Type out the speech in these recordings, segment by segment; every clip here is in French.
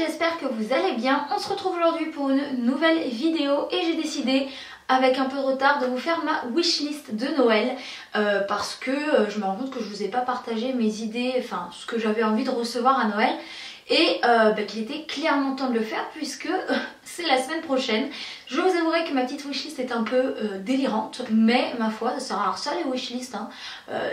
j'espère que vous allez bien. On se retrouve aujourd'hui pour une nouvelle vidéo et j'ai décidé avec un peu de retard de vous faire ma wishlist de Noël parce que je me rends compte que je vous ai pas partagé mes idées, enfin ce que j'avais envie de recevoir à Noël et qu'il était clairement temps de le faire puisque c'est la semaine prochaine. Je vous avouerai que ma petite wishlist est un peu délirante, mais ma foi ça sert à ça les wishlists, hein.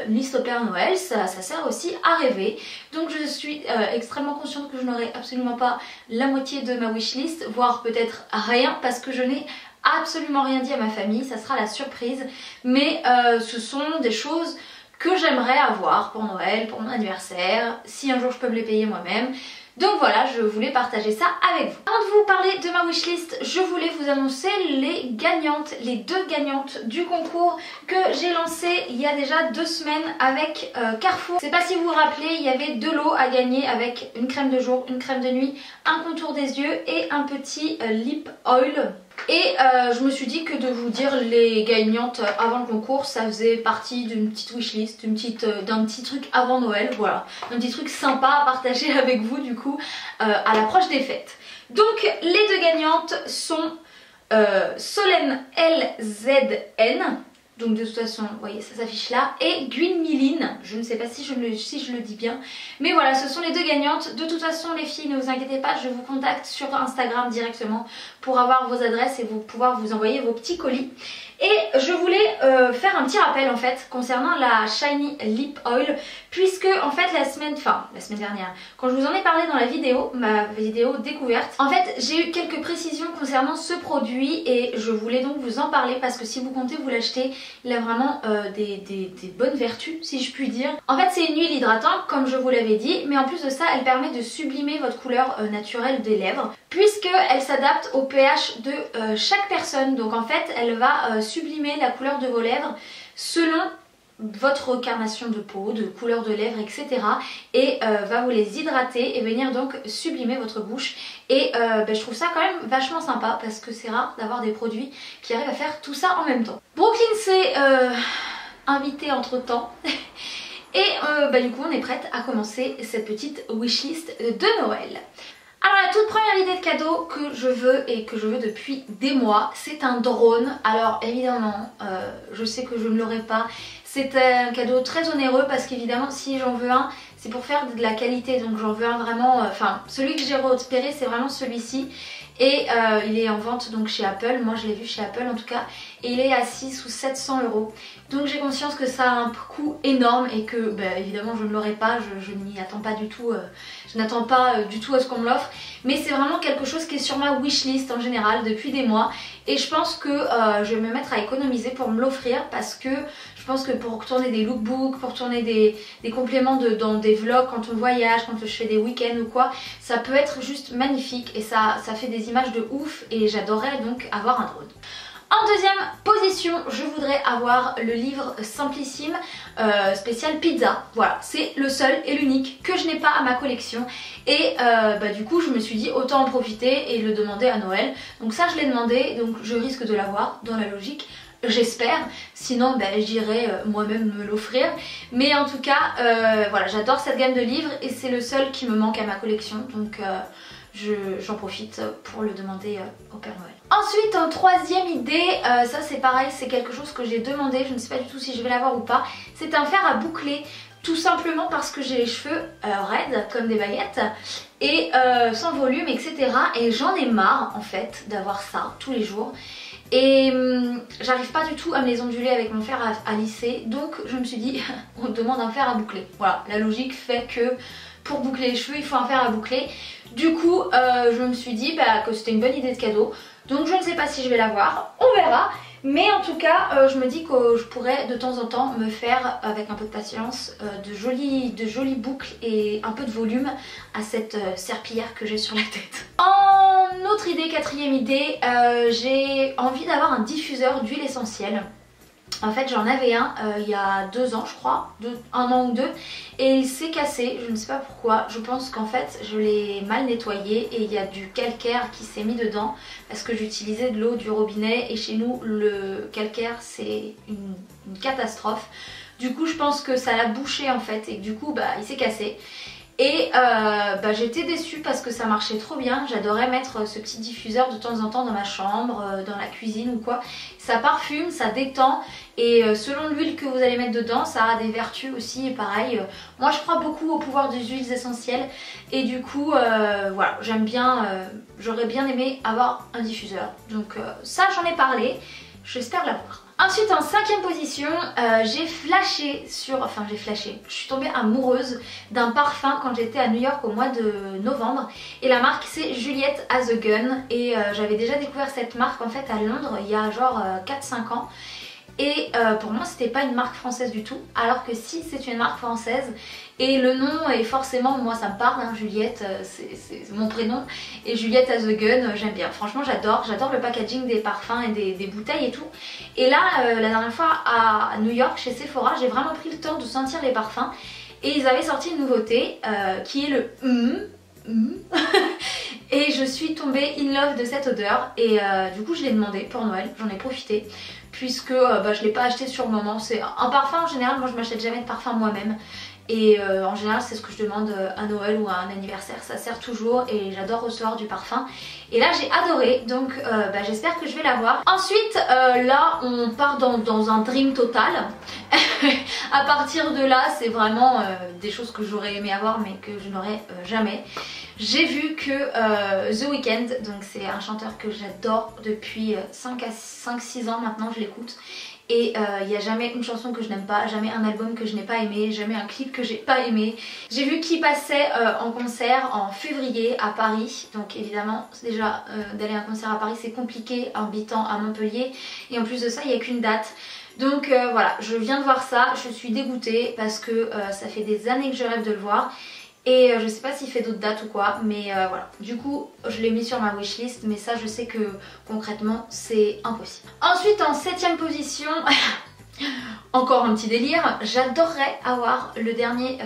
Une liste au Père Noël ça sert aussi à rêver. Donc je suis extrêmement consciente que je n'aurai absolument pas la moitié de ma wishlist, voire peut-être rien parce que je n'ai absolument rien dit à ma famille, ça sera la surprise, mais ce sont des choses que j'aimerais avoir pour Noël, pour mon anniversaire, si un jour je peux me les payer moi-même. Donc voilà, je voulais partager ça avec vous. Avant de vous parler de ma wishlist, je voulais vous annoncer les gagnantes, les deux gagnantes du concours que j'ai lancé il y a déjà 2 semaines avec Carrefour. Je sais pas si vous vous rappelez, il y avait 2 lots à gagner avec une crème de jour, une crème de nuit, un contour des yeux et un petit lip oil. Et je me suis dit que de vous dire les gagnantes avant le concours, ça faisait partie d'une petite wishlist, d'un petit truc avant Noël, voilà. Un petit truc sympa à partager avec vous du coup à l'approche des fêtes. Donc les deux gagnantes sont Solène LZN, donc de toute façon, vous voyez, ça s'affiche là, et Gwynmiline, je ne sais pas si je le dis bien, mais voilà, ce sont les deux gagnantes. De toute façon les filles, ne vous inquiétez pas, je vous contacte sur Instagram directement pour avoir vos adresses et pouvoir vous envoyer vos petits colis. Et je voulais faire un petit rappel en fait concernant la Shiny Lip Oil, puisque en fait la semaine dernière, quand je vous en ai parlé dans la vidéo, ma vidéo découverte, en fait j'ai eu quelques précisions concernant ce produit et je voulais donc vous en parler parce que si vous comptez vous l'acheter, il a vraiment des bonnes vertus si je puis dire. En fait c'est une huile hydratante comme je vous l'avais dit, mais en plus de ça elle permet de sublimer votre couleur naturelle des lèvres, puisqu'elle s'adapte au pH de chaque personne. Donc en fait elle va sublimer la couleur de vos lèvres selon votre carnation de peau, de couleur de lèvres, etc. et va vous les hydrater et venir donc sublimer votre bouche. Et je trouve ça quand même vachement sympa parce que c'est rare d'avoir des produits qui arrivent à faire tout ça en même temps. Brooklyn s'est invitée entre temps et du coup on est prête à commencer cette petite wishlist de Noël. Alors la toute première idée de cadeau que je veux et que je veux depuis des mois, c'est un drone. Alors évidemment, je sais que je ne l'aurai pas. C'est un cadeau très onéreux parce qu'évidemment si j'en veux un, c'est pour faire de la qualité. Donc j'en veux un vraiment, celui que j'ai repéré c'est vraiment celui-ci. Et il est en vente donc chez Apple, moi je l'ai vu chez Apple en tout cas, et il est à 600 ou 700 €. Donc j'ai conscience que ça a un coût énorme et que évidemment je ne l'aurai pas, je n'y attends pas du tout, je n'attends pas du tout à ce qu'on me l'offre. Mais c'est vraiment quelque chose qui est sur ma wishlist en général depuis des mois. Et je pense que je vais me mettre à économiser pour me l'offrir parce que je pense que pour tourner des lookbooks, pour tourner des compléments dans des vlogs quand on voyage, quand je fais des week-ends ou quoi, ça peut être juste magnifique et ça fait des images de ouf et j'adorerais donc avoir un drone. En deuxième position, je voudrais avoir le livre Simplissime spécial pizza. Voilà, c'est le seul et l'unique que je n'ai pas à ma collection. Et du coup, je me suis dit autant en profiter et le demander à Noël. Donc ça, je l'ai demandé, donc je risque de l'avoir dans la logique. J'espère, sinon j'irai moi-même me l'offrir. Mais en tout cas, voilà, j'adore cette gamme de livres et c'est le seul qui me manque à ma collection. Donc j'en profite pour le demander au Père Noël. Ensuite en troisième idée, ça c'est pareil, c'est quelque chose que j'ai demandé, je ne sais pas du tout si je vais l'avoir ou pas. C'est un fer à boucler, tout simplement parce que j'ai les cheveux raides comme des baguettes et sans volume, etc. Et j'en ai marre en fait d'avoir ça tous les jours. Et j'arrive pas du tout à me les onduler avec mon fer à lisser, donc je me suis dit on demande un fer à boucler. Voilà, la logique fait que pour boucler les cheveux il faut un fer à boucler. Du coup je me suis dit que c'était une bonne idée de cadeau, donc je ne sais pas si je vais l'avoir, on verra. Mais en tout cas je me dis que je pourrais de temps en temps me faire avec un peu de patience de jolies boucles et un peu de volume à cette serpillière que j'ai sur la tête. En autre idée, quatrième idée, j'ai envie d'avoir un diffuseur d'huile essentielle. En fait j'en avais un il y a 2 ans je crois, 1 an ou 2, et il s'est cassé, je ne sais pas pourquoi. Je pense qu'en fait je l'ai mal nettoyé et il y a du calcaire qui s'est mis dedans parce que j'utilisais de l'eau du robinet et chez nous le calcaire c'est une catastrophe. Du coup je pense que ça l'a bouché en fait et du coup il s'est cassé. Et j'étais déçue parce que ça marchait trop bien. J'adorais mettre ce petit diffuseur de temps en temps dans ma chambre, dans la cuisine ou quoi. Ça parfume, ça détend et selon l'huile que vous allez mettre dedans, ça a des vertus aussi. Et pareil, moi je crois beaucoup au pouvoir des huiles essentielles et du coup voilà, j'aime bien, j'aurais bien aimé avoir un diffuseur. Donc ça j'en ai parlé, j'espère l'avoir. Ensuite en 5e position, j'ai flashé sur... Enfin j'ai flashé, je suis tombée amoureuse d'un parfum quand j'étais à New York au mois de novembre. Et la marque c'est Juliette Has a Gun. Et j'avais déjà découvert cette marque en fait à Londres il y a genre 4-5 ans. Et pour moi c'était pas une marque française du tout, alors que si c'est une marque française. Et le nom est forcément, moi ça me parle, hein, Juliette, c'est mon prénom. Et Juliette Has a Gun, j'aime bien, franchement j'adore le packaging des parfums et des bouteilles et tout. Et là, la dernière fois à New York chez Sephora, j'ai vraiment pris le temps de sentir les parfums. Et ils avaient sorti une nouveauté qui est le et je suis tombée in love de cette odeur. Et du coup je l'ai demandé pour Noël, j'en ai profité. Puisque je l'ai pas acheté sur le moment. C'est un parfum en général, moi je m'achète jamais de parfum moi-même. Et en général c'est ce que je demande à Noël ou à un anniversaire, ça sert toujours et j'adore recevoir du parfum. Et là j'ai adoré, donc j'espère que je vais l'avoir. Ensuite là on part dans un dream total. À partir de là c'est vraiment des choses que j'aurais aimé avoir mais que je n'aurais jamais. J'ai vu que The Weeknd, donc c'est un chanteur que j'adore depuis 5-6 ans maintenant, je l'écoute. Et il n'y a jamais une chanson que je n'aime pas, jamais un album que je n'ai pas aimé, jamais un clip que j'ai pas aimé. J'ai vu qu'il passait en concert en février à Paris. Donc évidemment déjà d'aller à un concert à Paris c'est compliqué en habitant à Montpellier. Et en plus de ça il n'y a qu'une date. Donc voilà, je viens de voir ça, je suis dégoûtée parce que ça fait des années que je rêve de le voir. Et je sais pas s'il fait d'autres dates ou quoi, mais voilà. Du coup, je l'ai mis sur ma wishlist, mais ça je sais que concrètement c'est impossible. Ensuite en 7e position, encore un petit délire, j'adorerais avoir le dernier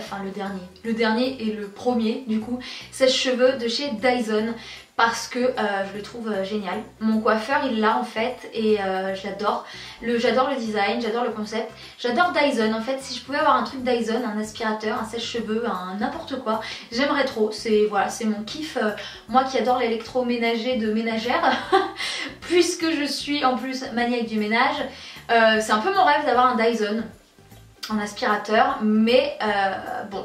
et le premier du coup, sèche-cheveux de chez Dyson. Parce que je le trouve génial. Mon coiffeur il l'a en fait et je l'adore. J'adore le design, j'adore le concept. J'adore Dyson en fait. Si je pouvais avoir un truc Dyson, un aspirateur, un sèche-cheveux, un n'importe quoi, j'aimerais trop. C'est voilà, c'est mon kiff. Moi qui adore l'électroménager de ménagère, puisque je suis en plus maniaque du ménage, c'est un peu mon rêve d'avoir un Dyson, un aspirateur. Mais bon,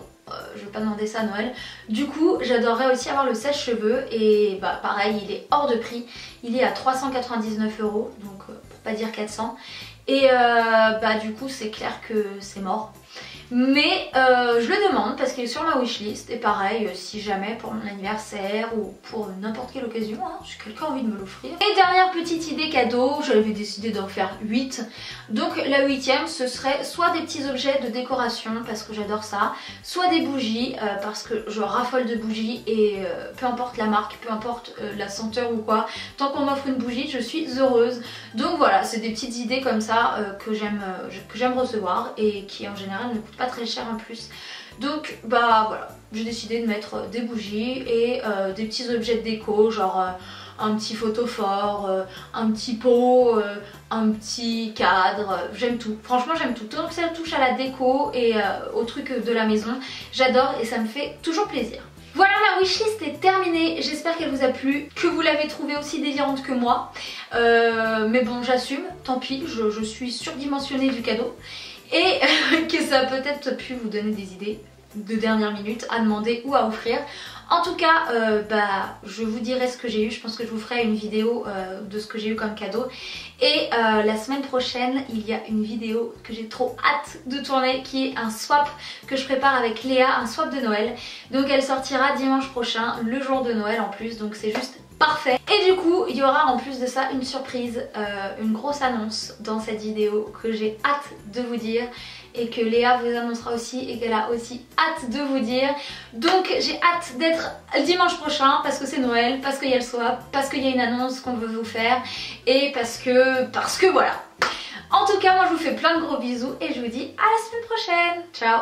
je vais pas demander ça à Noël. Du coup j'adorerais aussi avoir le sèche-cheveux et pareil il est hors de prix. Il est à 399 €, donc pour pas dire 400. Et du coup c'est clair que c'est mort. Mais je le demande parce qu'il est sur ma wishlist. Et pareil, si jamais pour mon anniversaire ou pour n'importe quelle occasion, hein, si quelqu'un a envie de me l'offrir. Et dernière petite idée cadeau, j'avais décidé d'en faire 8. Donc la 8e ce serait soit des petits objets de décoration parce que j'adore ça, soit des bougies parce que je raffole de bougies et peu importe la marque, peu importe la senteur ou quoi, tant qu'on m'offre une bougie je suis heureuse. Donc voilà, c'est des petites idées comme ça que j'aime recevoir et qui en général ne coûtent pas très cher en plus. Donc voilà, j'ai décidé de mettre des bougies et des petits objets de déco, genre un petit photophore, un petit pot, un petit cadre, j'aime tout, franchement j'aime tout. Donc ça touche à la déco et au truc de la maison, j'adore et ça me fait toujours plaisir. Voilà, ma wishlist est terminée, j'espère qu'elle vous a plu, que vous l'avez trouvée aussi délirante que moi. Mais bon, j'assume, tant pis, je suis surdimensionnée du cadeau. Et que ça a peut-être pu vous donner des idées de dernière minute à demander ou à offrir. En tout cas, je vous dirai ce que j'ai eu. Je pense que je vous ferai une vidéo de ce que j'ai eu comme cadeau. Et la semaine prochaine, il y a une vidéo que j'ai trop hâte de tourner qui est un swap que je prépare avec Léa, un swap de Noël. Donc elle sortira dimanche prochain, le jour de Noël en plus. Donc c'est juste parfait. Et du coup, il y aura en plus de ça une surprise, une grosse annonce dans cette vidéo que j'ai hâte de vous dire. Et que Léa vous annoncera aussi et qu'elle a aussi hâte de vous dire. Donc j'ai hâte d'être dimanche prochain parce que c'est Noël, parce qu'il y a le swap, parce qu'il y a une annonce qu'on veut vous faire et parce que voilà. En tout cas moi je vous fais plein de gros bisous et je vous dis à la semaine prochaine. Ciao.